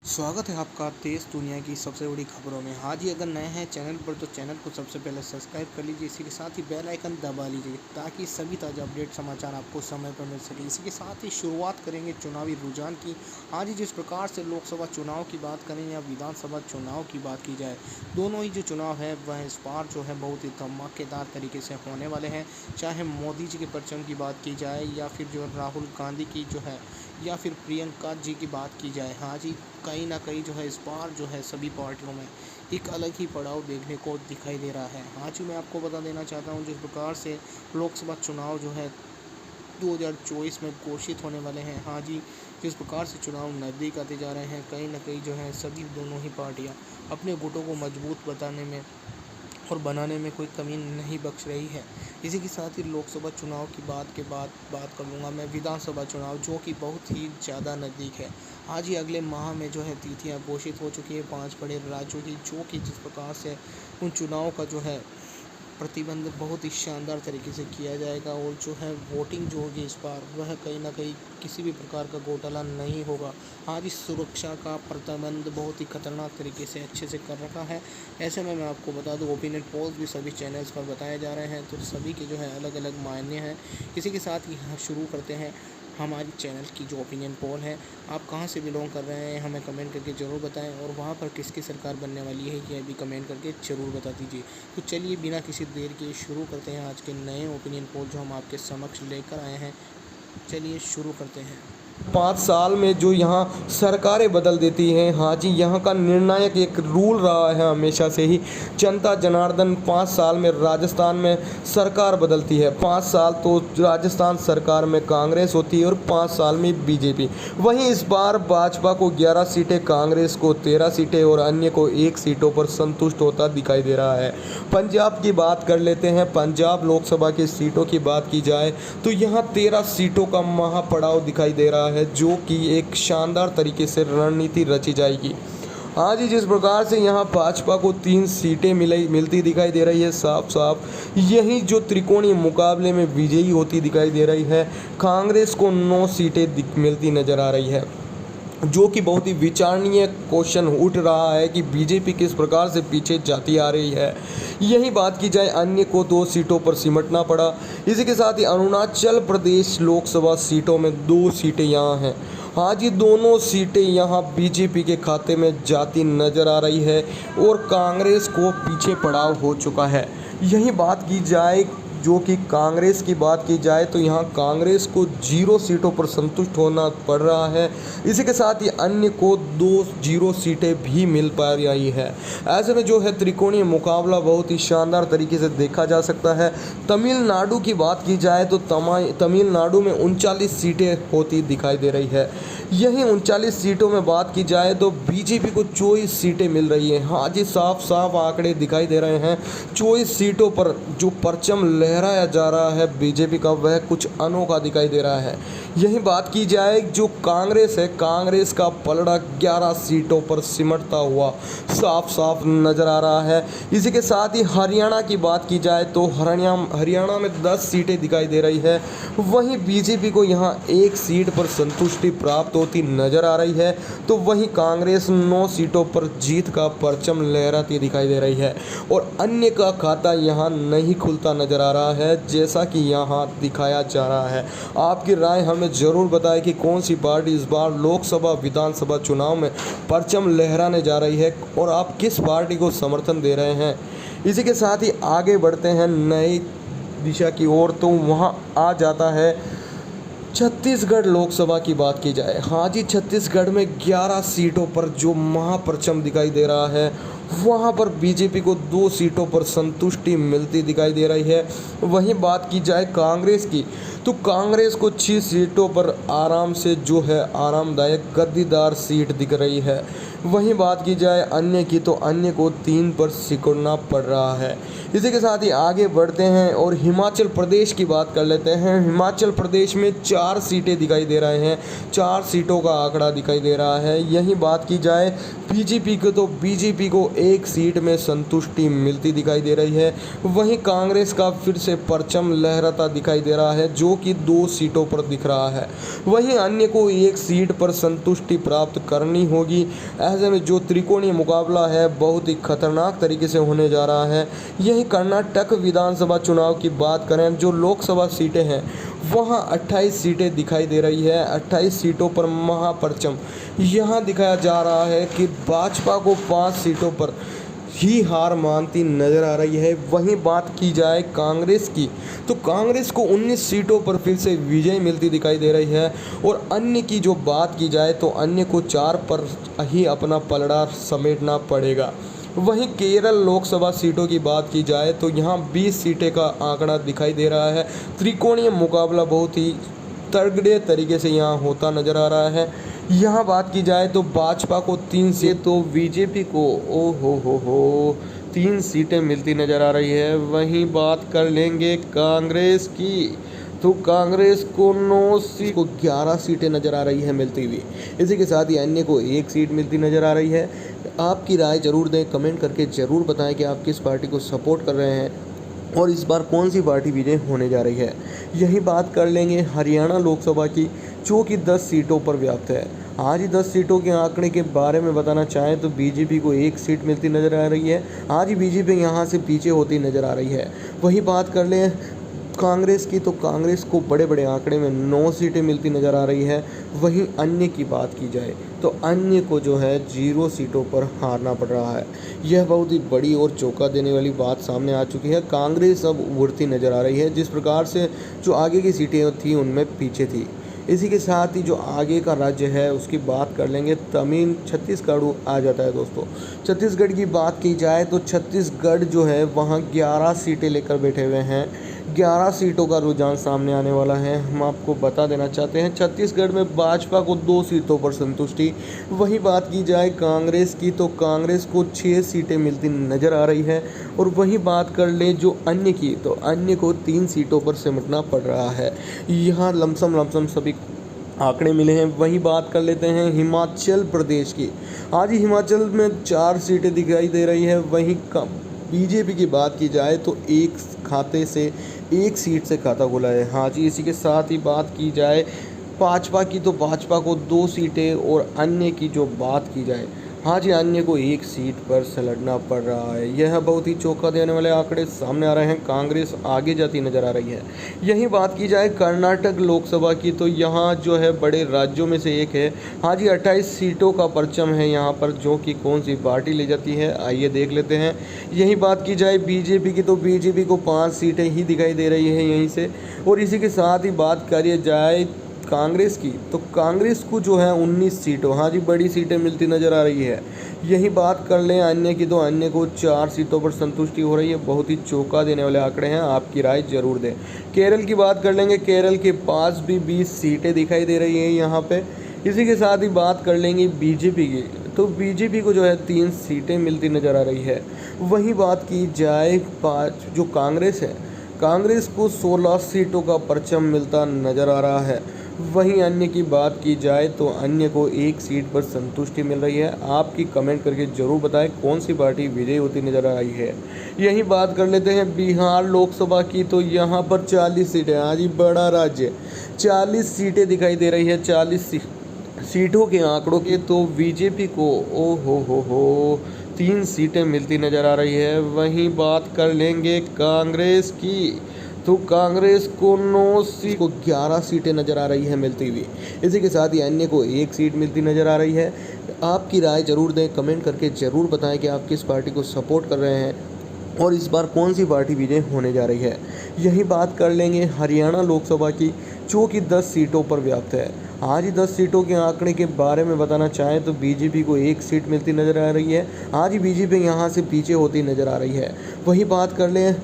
स्वागत है आपका देश दुनिया की सबसे बड़ी खबरों में। हाँ जी, अगर नए हैं चैनल पर तो चैनल को सबसे पहले सब्सक्राइब कर लीजिए। इसी के साथ ही बेल आइकन दबा लीजिए ताकि सभी ताज़ा अपडेट समाचार आपको समय पर मिल सके। इसी के साथ ही शुरुआत करेंगे चुनावी रुझान की। आज ही जिस प्रकार से लोकसभा चुनाव की बात करें या विधानसभा चुनाव की बात की जाए, दोनों ही जो चुनाव है वह इस बार जो है बहुत ही धमाकेदार तरीके से होने वाले हैं। चाहे मोदी जी के परचम की बात की जाए या फिर जो राहुल गांधी की जो है या फिर प्रियंका जी की बात की जाए, हाँ जी, कहीं ना कहीं जो है इस बार जो है सभी पार्टियों में एक अलग ही पड़ाव देखने को दिखाई दे रहा है। हाँ जी, मैं आपको बता देना चाहता हूँ जिस प्रकार से लोकसभा चुनाव जो है 2024 में घोषित होने वाले हैं, हाँ जी, जिस प्रकार से चुनाव नज़दीक आते जा रहे हैं, कहीं ना कहीं जो है सभी दोनों ही पार्टियाँ अपने गुटों को मजबूत बताने में और बनाने में कोई कमी नहीं बख्श रही है। इसी के साथ ही लोकसभा चुनाव की बात कर लूँगा मैं विधानसभा चुनाव, जो कि बहुत ही ज़्यादा नज़दीक है। आज ही अगले माह में जो है तिथियां घोषित हो चुकी है 5 बड़े राज्यों की, जो कि जिस प्रकार से उन चुनाव का जो है प्रतिबंध बहुत ही शानदार तरीके से किया जाएगा और जो है वोटिंग जो होगी इस बार वह कहीं ना कहीं किसी भी प्रकार का घोटाला नहीं होगा। आज इस सुरक्षा का प्रतिबंध बहुत ही खतरनाक तरीके से अच्छे से कर रखा है। ऐसे में मैं आपको बता दूं ओपिनियन पोल्स भी सभी चैनल्स पर बताए जा रहे हैं, तो सभी के जो है अलग अलग मायने हैं। इसी के साथ ही शुरू करते हैं हमारी चैनल की जो ओपिनियन पोल है। आप कहाँ से बिलोंग कर रहे हैं हमें कमेंट करके ज़रूर बताएं और वहाँ पर किसकी सरकार बनने वाली है यह भी कमेंट करके ज़रूर बता दीजिए। तो चलिए बिना किसी देर के शुरू करते हैं आज के नए ओपिनियन पोल जो हम आपके समक्ष लेकर आए हैं। चलिए शुरू करते हैं। 5 साल में जो यहाँ सरकारें बदल देती हैं, हाँ जी, यहाँ का निर्णायक एक रूल रहा है हमेशा से ही। जनता जनार्दन 5 साल में राजस्थान में सरकार बदलती है। 5 साल तो राजस्थान सरकार में कांग्रेस होती है और 5 साल में बीजेपी। वहीं इस बार भाजपा को 11 सीटें, कांग्रेस को 13 सीटें और अन्य को 1 सीटों पर संतुष्ट होता दिखाई दे रहा है। पंजाब की बात कर लेते हैं। पंजाब लोकसभा की सीटों की बात की जाए तो यहाँ 13 सीटों का महापड़ाव दिखाई दे रहा है, जो कि एक शानदार तरीके से रणनीति रची जाएगी। आज ही जिस प्रकार से यहाँ भाजपा को 3 सीटें मिलती दिखाई दे रही है, साफ साफ यही जो त्रिकोणीय मुकाबले में विजयी होती दिखाई दे रही है। कांग्रेस को 9 सीटें मिलती नजर आ रही है, जो कि बहुत ही विचारणीय क्वेश्चन उठ रहा है कि बीजेपी किस प्रकार से पीछे जाती आ रही है। यही बात की जाए, अन्य को 2 सीटों पर सिमटना पड़ा। इसी के साथ ही अरुणाचल प्रदेश लोकसभा सीटों में 2 सीटें यहाँ हैं। हाँ जी, दोनों सीटें यहाँ बीजेपी के खाते में जाती नजर आ रही है और कांग्रेस को पीछे पड़ाव हो चुका है। यही बात की जाए जो कि कांग्रेस की बात की जाए तो यहाँ कांग्रेस को 0 सीटों पर संतुष्ट होना पड़ रहा है। इसी के साथ ही अन्य को 2 सीटें भी मिल पा रही है। ऐसे में जो है त्रिकोणीय मुकाबला बहुत ही शानदार तरीके से देखा जा सकता है। तमिलनाडु की बात की जाए तो तमिलनाडु में 39 सीटें होती दिखाई दे रही है। यही 39 सीटों में बात की जाए तो बीजेपी को 24 सीटें मिल रही हैं। हाँ जी, साफ साफ आंकड़े दिखाई दे रहे हैं। 24 सीटों पर जो परचम लहराया जा रहा है बीजेपी का, वह कुछ अनोखा दिखाई दे रहा है। यही बात की जाए जो कांग्रेस है, कांग्रेस का पलड़ा 11 सीटों पर सिमटता हुआ साफ साफ नजर आ रहा है। इसी के साथ ही हरियाणा की बात की जाए तो हरियाणा में 10 सीटें दिखाई दे रही है। वहीं बीजेपी को यहाँ 1 सीट पर संतुष्टि प्राप्त होती नजर आ रही है, तो वहीं कांग्रेस 9 सीटों पर जीत का परचम लहराती दिखाई दे रही है और अन्य का खाता यहाँ नहीं खुलता नजर आ रहा है, जैसा कि यहाँ दिखाया जा रहा है। आपकी राय हमें जरूर बताएं कि कौन सी पार्टी इस बार लोकसभा विधानसभा चुनाव में परचम लहराने जा रही है और आप किस पार्टी को समर्थन दे रहे हैं। इसी के साथ ही आगे बढ़ते हैं नई दिशा की ओर, तो वहाँ आ जाता है छत्तीसगढ़ लोकसभा की बात की जाए। हाँ जी, छत्तीसगढ़ में 11 सीटों पर जो महापरचम दिखाई दे रहा है, वहाँ पर बीजेपी को 2 सीटों पर संतुष्टि मिलती दिखाई दे रही है। वहीं बात की जाए कांग्रेस की तो कांग्रेस को 6 सीटों पर आराम से जो है आरामदायक गद्दीदार सीट दिख रही है। वहीं बात की जाए अन्य की तो अन्य को 3 पर सिकुड़ना पड़ रहा है। इसी के साथ ही आगे बढ़ते हैं और हिमाचल प्रदेश की बात कर लेते हैं। हिमाचल प्रदेश में 4 सीटें दिखाई दे रहे हैं, 4 सीटों का आंकड़ा दिखाई दे रहा है। यही बात की जाए बीजेपी को तो बीजेपी को एक सीट में संतुष्टि मिलती दिखाई दे रही है। वहीं कांग्रेस का फिर से परचम लहराता दिखाई दे रहा है, जो कि 2 सीटों पर दिख रहा है। वहीं अन्य को एक सीट पर संतुष्टि प्राप्त करनी होगी। ऐसे में जो त्रिकोणीय मुकाबला है बहुत ही खतरनाक तरीके से होने जा रहा है। यही कर्नाटक विधानसभा चुनाव की बात करें, जो लोकसभा सीटें हैं वहाँ 28 सीटें दिखाई दे रही है। 28 सीटों पर महापरचम यहाँ दिखाया जा रहा है कि भाजपा को 5 सीटों पर ही हार मानती नजर आ रही है। वहीं बात की जाए कांग्रेस की, तो कांग्रेस को 19 सीटों पर फिर से विजय मिलती दिखाई दे रही है। और अन्य की जो बात की जाए तो अन्य को 4 पर ही अपना पलड़ा समेटना पड़ेगा। वहीं केरल लोकसभा सीटों की बात की जाए तो यहाँ 20 सीटें का आंकड़ा दिखाई दे रहा है। त्रिकोणीय मुकाबला बहुत ही तगड़े तरीके से यहाँ होता नजर आ रहा है। यहाँ बात की जाए तो भाजपा को 3 से, तो बीजेपी को ओ हो 3 सीटें मिलती नजर आ रही है। वहीं बात कर लेंगे कांग्रेस की, तो कांग्रेस को 9 सीट को 11 सीटें नजर आ रही है मिलती हुई। इसी के साथ ही अन्य को 1 सीट मिलती नजर आ रही है। आपकी राय जरूर दें, कमेंट करके ज़रूर बताएं कि आप किस पार्टी को सपोर्ट कर रहे हैं और इस बार कौन सी पार्टी विजय होने जा रही है। यही बात कर लेंगे हरियाणा लोकसभा की, जो कि 10 सीटों पर व्याप्त है। आज ही 10 सीटों के आंकड़े के बारे में बताना चाहें तो बीजेपी को 1 सीट मिलती नजर आ रही है। आज ही बीजेपी यहां से पीछे होती नजर आ रही है। वही बात कर लें कांग्रेस की, तो कांग्रेस को बड़े बड़े आंकड़े में 9 सीटें मिलती नज़र आ रही है। वहीं अन्य की बात की जाए तो अन्य को जो है 0 सीटों पर हारना पड़ रहा है। यह बहुत ही बड़ी और चौंका देने वाली बात सामने आ चुकी है। कांग्रेस अब उभरती नज़र आ रही है, जिस प्रकार से जो आगे की सीटें थी उनमें पीछे थी। इसी के साथ ही जो आगे का राज्य है उसकी बात कर लेंगे। छत्तीसगढ़ आ जाता है दोस्तों। छत्तीसगढ़ की बात की जाए तो छत्तीसगढ़ जो है वहाँ 11 सीटें लेकर बैठे हुए हैं। 11 सीटों का रुझान सामने आने वाला है। हम आपको बता देना चाहते हैं छत्तीसगढ़ में भाजपा को 2 सीटों पर संतुष्टि। वही बात की जाए कांग्रेस की, तो कांग्रेस को 6 सीटें मिलती नज़र आ रही है। और वही बात कर ले जो अन्य की, तो अन्य को 3 सीटों पर सिमटना पड़ रहा है। यहाँ लमसम सभी आंकड़े मिले हैं। वहीं बात कर लेते हैं हिमाचल प्रदेश की। आज ही हिमाचल में 4 सीटें दिखाई दे रही है। वहीं बीजेपी की बात की जाए तो एक खाते से 1 सीट से खाता खुला है। हाँ जी, इसी के साथ ही बात की जाए भाजपा की, तो भाजपा को 2 सीटें और अन्य की जो बात की जाए, हाँ जी, अन्य को 1 सीट पर सलटना पड़ रहा है। यह बहुत ही चौंका देने वाले आंकड़े सामने आ रहे हैं। कांग्रेस आगे जाती नजर आ रही है। यही बात की जाए कर्नाटक लोकसभा की, तो यहाँ जो है बड़े राज्यों में से एक है। हाँ जी, 28 सीटों का परचम है यहाँ पर, जो कि कौन सी पार्टी ले जाती है आइए देख लेते हैं। यही बात की जाए बीजेपी की, तो बीजेपी को 5 सीटें ही दिखाई दे रही है यहीं से। और इसी के साथ ही बात करिए जाए कांग्रेस की, तो कांग्रेस को जो है 19 सीटों, हाँ जी, बड़ी सीटें मिलती नज़र आ रही है। यही बात कर लें अन्य की, तो अन्य को 4 सीटों पर संतुष्टि हो रही है। बहुत ही चौंका देने वाले आंकड़े हैं, आपकी राय जरूर दें। केरल की बात कर लेंगे, केरल के पास भी 20 सीटें दिखाई दे रही हैं यहाँ पे। इसी के साथ ही बात कर लेंगे बीजेपी की, तो बीजेपी को जो है 3 सीटें मिलती नज़र आ रही है। वहीं बात की जाए जो कांग्रेस है, कांग्रेस को 16 सीटों का परचम मिलता नज़र आ रहा है। वहीं अन्य की बात की जाए तो अन्य को 1 सीट पर संतुष्टि मिल रही है। आपकी कमेंट करके ज़रूर बताएं कौन सी पार्टी विजयी होती नज़र आ रही है। यही बात कर लेते हैं बिहार लोकसभा की, तो यहाँ पर 40 सीटें, आज ही बड़ा राज्य, 40 सीटें दिखाई दे रही है। 40 सीटों के आंकड़ों के, तो बीजेपी को ओ हो 3 सीटें मिलती नज़र आ रही है। वहीं बात कर लेंगे कांग्रेस की, तो कांग्रेस को 9 सीट को 11 सीटें नज़र आ रही है मिलती हुई। इसी के साथ ही अन्य को 1 सीट मिलती नज़र आ रही है। आपकी राय जरूर दें, कमेंट करके ज़रूर बताएं कि आप किस पार्टी को सपोर्ट कर रहे हैं और इस बार कौन सी पार्टी विजय होने जा रही है। यही बात कर लेंगे हरियाणा लोकसभा की, जो कि 10 सीटों पर व्याप्त है। आज ही 10 सीटों के आंकड़े के बारे में बताना चाहें तो बीजेपी को 1 सीट मिलती नज़र आ रही है। आज ही बीजेपी यहाँ से पीछे होती नज़र आ रही है। वही बात कर लें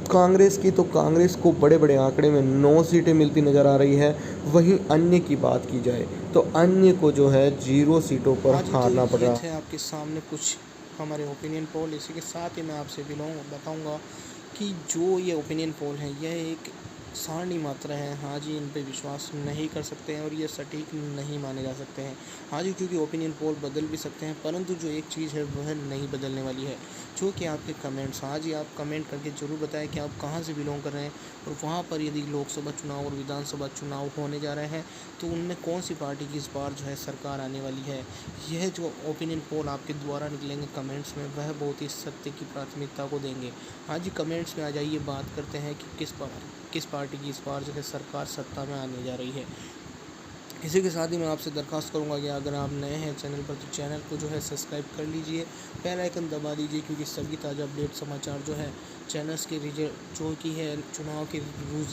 कांग्रेस की, तो कांग्रेस को बड़े बड़े आंकड़े में 9 सीटें मिलती नज़र आ रही है। वहीं अन्य की बात की जाए तो अन्य को जो है 0 सीटों पर हारना पड़ रहा है। आपके सामने कुछ हमारे ओपिनियन पोल। इसी के साथ ही मैं आपसे बताऊंगा कि जो ये ओपिनियन पोल है यह एक सारणी मात्रा है, हाँ जी, इन पे विश्वास नहीं कर सकते हैं और ये सटीक नहीं माने जा सकते हैं। हाँ जी, क्योंकि ओपिनियन पोल बदल भी सकते हैं, परंतु जो एक चीज़ है वह नहीं बदलने वाली है, जो कि आपके कमेंट्स। हाँ जी, आप कमेंट करके ज़रूर बताएं कि आप कहाँ से बिलोंग कर रहे हैं और वहाँ पर यदि लोकसभा चुनाव और विधानसभा चुनाव होने जा रहे हैं तो उनमें कौन सी पार्टी की इस बार जो है सरकार आने वाली है। यह जो ओपिनियन पोल आपके द्वारा निकलेंगे कमेंट्स में, वह बहुत ही सत्य की प्राथमिकता को देंगे। हाँ जी, कमेंट्स में आ जाइए, बात करते हैं कि किस पार्टी की इस बार जो है सरकार सत्ता में आने जा रही है। इसी के साथ ही मैं आपसे दरख्वास्त करूंगा कि अगर आप नए हैं चैनल पर तो चैनल को जो है सब्सक्राइब कर लीजिए, बेल आइकन दबा दीजिए, क्योंकि सभी ताज़ा अपडेट समाचार जो है चैनल्स के रिजल्ट जो कि है चुनाव के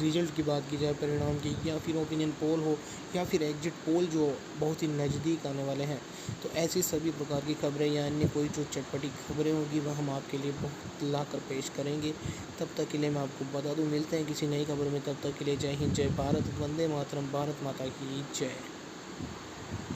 रिजल्ट की बात की जाए, परिणाम की, या फिर ओपिनियन पोल हो या फिर एग्जिट पोल जो बहुत ही नज़दीक आने वाले हैं, तो ऐसी सभी प्रकार की खबरें या अन्य कोई जो चटपटी खबरें होगी वह हम आपके लिए बहुत ला कर पेश करेंगे। तब तक के लिए मैं आपको बता दूं, मिलते हैं किसी नई खबर में। तब तक के लिए जय हिंद, जय भारत, वंदे मातरम, भारत माता की जय।